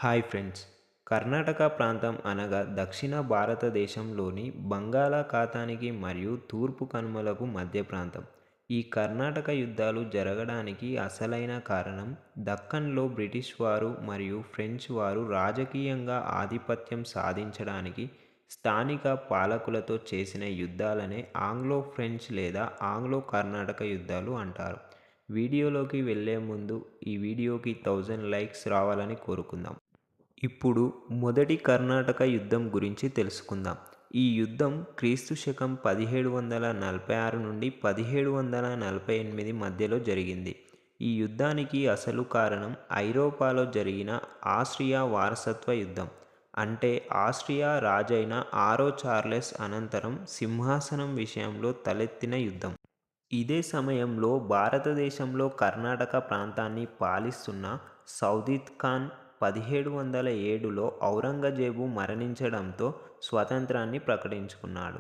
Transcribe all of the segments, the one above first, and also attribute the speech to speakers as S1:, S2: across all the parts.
S1: Hi friends. Karnataka ప్రాంతం అనగా దక్షిణ భారతదేశంలోని బంగాళాఖాతానికి మరియు తూర్పు కనుమలకు మధ్య ప్రాంతం. ఈ కర్ణాటక యుద్ధాలు జరగడానికి అసలైన కారణం దక్కన్లో బ్రిటిష్ వారు మరియు ఫ్రెంచ్ వారు రాజకీయంగా ఆధిపత్యం సాధించడానికి స్థానిక పాలకులతో చేసిన యుద్ధాలనే ఆంగ్లో ఫ్రెంచ్ లేదా ఆంగ్లో కర్ణాటక యుద్ధాలు అంటారు. వీడియోలోకి వెళ్ళే ముందు ఈ వీడియోకి 1000 లైక్స్ రావాలని కోరుకుందాం. ఇప్పుడు మొదటి కర్ణాటక యుద్ధం గురించి తెలుసుకుందాం. ఈ యుద్ధం క్రీస్తు శకం 1746 నుండి 1748 మధ్యలో జరిగింది. ఈ యుద్ధానికి అసలు కారణం ఐరోపాలో జరిగిన ఆస్ట్రియా వారసత్వ యుద్ధం. అంటే ఆస్ట్రియా రాజైన 6వ చార్లెస్ అనంతరం సింహాసనం విషయంలో తలెత్తిన యుద్ధం. ఇదే సమయంలో భారతదేశంలో కర్ణాటక ప్రాంతాన్ని పాలిస్తున్న సౌదీద్ ఖాన్ 1707లో ఔరంగజేబు మరణించడంతో స్వతంత్రాన్ని ప్రకటించుకున్నాడు.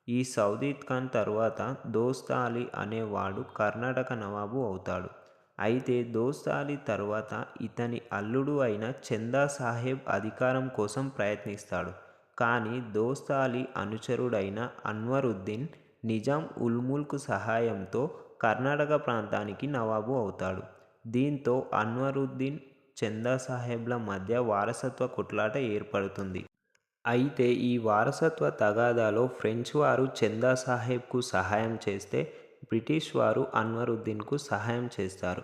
S1: ఈ సౌదీద్ ఖాన్ తరువాత దోస్త్ అలీ అనేవాడు కర్ణాటక నవాబు అవుతాడు. అయితే దోస్త్ అలీ తరువాత ఇతని అల్లుడు అయిన చందా సాహెబ్ అధికారం కోసం ప్రయత్నిస్తాడు. కానీ దోస్త్ అలీ అనుచరుడైన అన్వరుద్దీన్ నిజాం ఉల్ ముల్క్ సహాయంతో కర్ణాటక ప్రాంతానికి నవాబు అవుతాడు. దీంతో అన్వరుద్దీన్, చందా సాహెబ్ల మధ్య వారసత్వ కొట్లాట ఏర్పడుతుంది. అయితే ఈ వారసత్వ తగాదాలో ఫ్రెంచ్ వారు చందా సాహెబ్కు సహాయం చేస్తే బ్రిటిష్ వారు అన్వరుద్దీన్కు సహాయం చేస్తారు.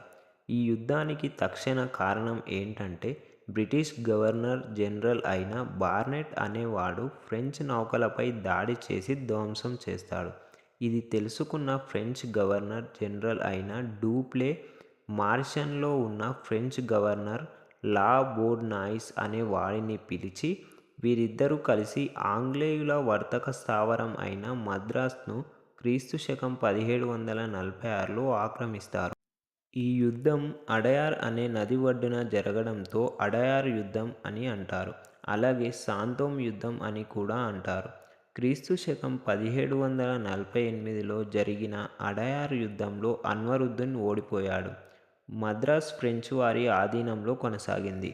S1: ఈ యుద్ధానికి తక్షణ కారణం ఏంటంటే బ్రిటిష్ గవర్నర్ జనరల్ అయిన బార్నెట్ అనేవాడు ఫ్రెంచ్ నౌకలపై దాడి చేసి ధ్వంసం చేస్తాడు. ఇది తెలుసుకున్న ఫ్రెంచ్ గవర్నర్ జనరల్ అయిన డూప్లే మార్షన్లో ఉన్న ఫ్రెంచ్ గవర్నర్ లా బోర్నాయిస్ అనే వాడిని పిలిచి వీరిద్దరూ కలిసి ఆంగ్లేయుల వర్తక స్థావరం అయిన మద్రాస్ను క్రీస్తు శకం 1746లో ఆక్రమిస్తారు. ఈ యుద్ధం అడయార్ అనే నది ఒడ్డున జరగడంతో అడయార్ యుద్ధం అని అంటారు. అలాగే సాంతోమ్ యుద్ధం అని కూడా అంటారు. క్రీస్తు శకం 1748లో జరిగిన అడయార్ యుద్ధంలో అన్వరుద్దీన్ ఓడిపోయాడు. మద్రాస్ ఫ్రెంచ్ వారి ఆధీనంలో కొనసాగింది.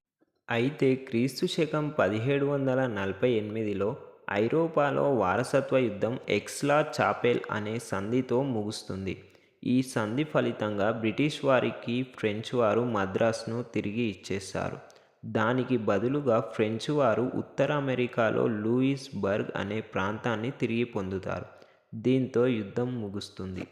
S1: అయితే క్రీస్తు శకం 1748లో ఐరోపాలో వారసత్వ యుద్ధం ఎక్స్లా చాపెల్ అనే సంధితో ముగుస్తుంది. ఈ సంధి ఫలితంగా బ్రిటిష్ వారికి ఫ్రెంచ్ వారు మద్రాస్ను తిరిగి ఇచ్చేస్తారు. దానికి బదులుగా ఫ్రెంచ్ వారు ఉత్తర అమెరికాలో లూయిస్ బర్గ్ అనే ప్రాంతాన్ని తిరిగి పొందుతారు. దీంతో యుద్ధం ముగుస్తుంది.